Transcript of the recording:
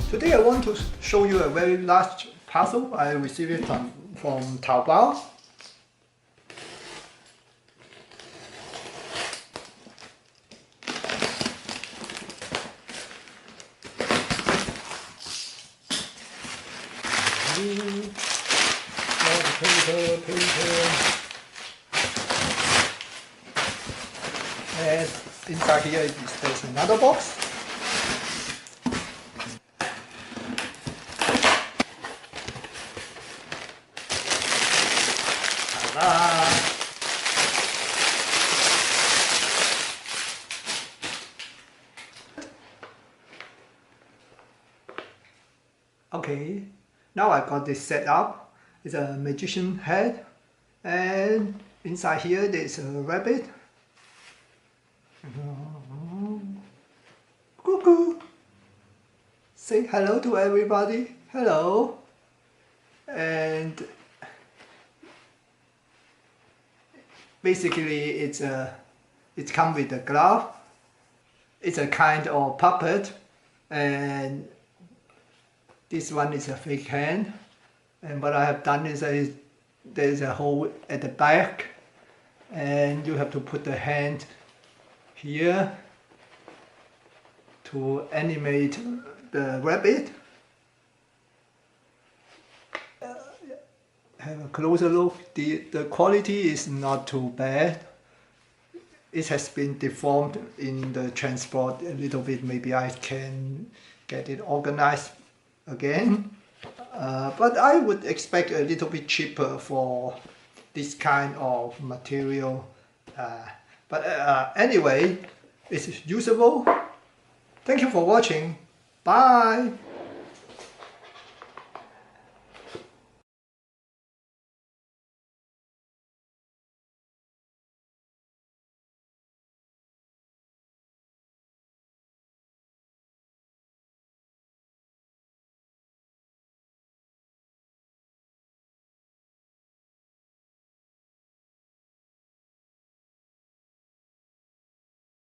Today I want to show you a very large parcel. I received it from Taobao. Paper. And inside here there's another box. Okay, now I got this set up. It's a magician head, and inside here there's a rabbit. Cuckoo! Say hello to everybody. Hello. And basically it comes with a glove. It's a kind of puppet, and this one is a fake hand. And what I have done is there's a hole at the back, and you have to put the hand here to animate the rabbit. Have a closer look. The quality is not too bad. It has been deformed in the transport a little bit. Maybe I can get it organized again. But I would expect a little bit cheaper for this kind of material. But anyway, it's usable. Thank you for watching. Bye.